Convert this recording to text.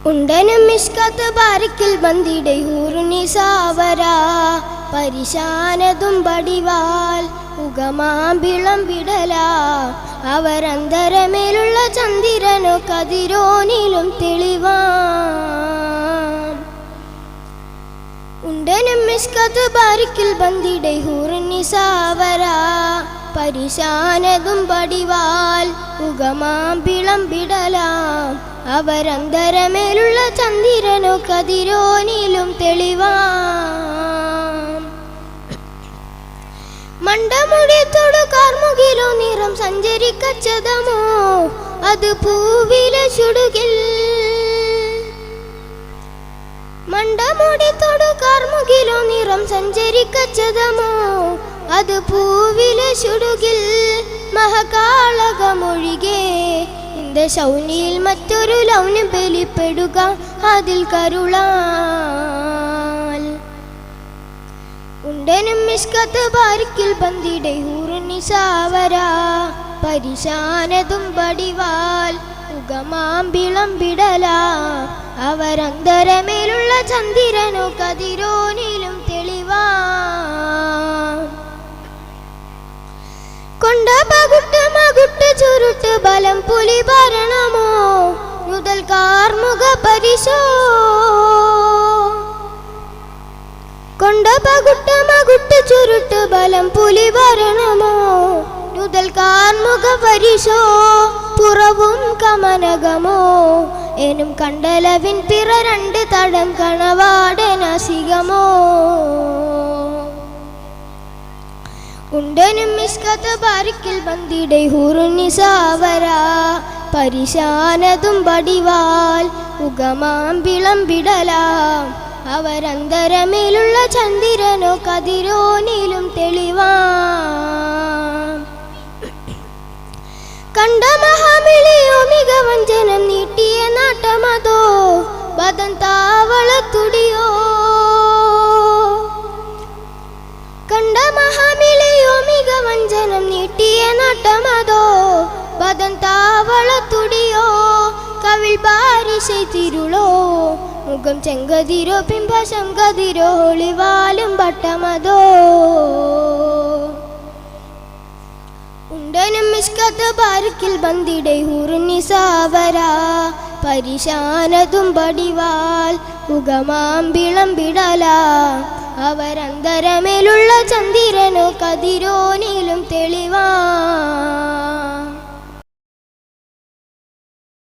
ഉണ്ടനും മിസ്കത്ത് ബാരിക്കിൽ ബന്ദിടെ ഹൂറുനിസാവര പരിശാനതും പടിവാൽ ഉഗമാമ്പിളം വിടല അവരന്തരമേലുള്ള ചന്ദ്രനോ കതിരോനിലും തെളിവാം. ഉണ്ടനും മിസ്കത്ത് ബാരിക്കിൽ ബന്ദിടെ ഹൂറുനിസാവര പരിശാനതും പടിവാൽ ഉഗമാമ്പിളം വിടലാം അവരന്തരമേലുള്ള ചന്ദ്രനോ കതിരോനിലും തെളിവാം. മണ്ടമുടിത്തോടു കാർമുകിലോ നിറം സഞ്ചരിക്കച്ചതമോ അത് പൂവിലെ ചുടുകിൽ. മണ്ടമുടിത്തോടു കാർമുകിലോ നിറം സഞ്ചരിക്കച്ചതമോ അത് പൂവിലെ ചുടുകിൽ. മഹകാളകമൊഴികെ ഇന്ത ശൗനിയിൽ മറ്റൊരു ലൗനം വെളിപ്പെടുക അതിൽ കരുളാൽ. ഉണ്ടനും മിസ്കത്ത് ബാരിക്കിൽ ബന്ദിടെ ഹൂറുനിസാവര പരിശാനതും പടിവാൽ ഉഗമാമ്പിളം വിടല അവരന്തരമേലുള്ള ചന്ദ്രനോ കതിരോനിലും തെളിവാം. കൊണ്ട പകുട്ട് മകുട്ട് ചുരുട്ട് ബലം പുലി ഭരണമോ മുതൽ കാർമുക പരിശോ. കൊണ്ട പകുട്ട് മകുട്ട് ചുരുട്ട് ബലം പുലി ഭരണമോ മുതൽ കാർമുക പരിശോ. പുറവും കമനകമോ എനും കണ്ടലവിൻ പിറ രണ്ട് തടം കണവാടനാസികമോ. ഉണ്ടനും മിസ്കത്ത് ബാരിക്കിൽ ബന്ദിടെ ഹൂറുനിസാവര പരിശാനതും പടിവാൽ ഉഗമാമ്പിളം വിടലാം അവരന്തരമേലുള്ള ചന്ദ്രനോ കതിരോനിലും തെളിവാം. കണ്ട മഹാമിളിയോ മികവഞ്ചനം നീട്ടിയ നാട്ടമതോ ബദം താവളത്തുടിയോ. കണ്ട മഹാമിളിയോ മികവഞ്ചനം നീട്ടിയ നാട്ടമതോ ബദം താവളത്തുടിയോ. കവിൾ ബാരിശൈ തിരുളോ മുഖം ചെങ്കതിരോ പിംബശം കതിരോ ഒളിവാലും പട്ടമതോ. ഉണ്ടനും മിസ്കത്ത് ബാരിക്കിൽ ബന്ദിടെ ഹൂറുനിസാവര പരിശാനതും പടിവാൽ ഉഗമാമ്പിളം വിടല അവരന്തരമേലുള്ള ചന്ദ്രനോ കതിരോനിലും തെളിവാം.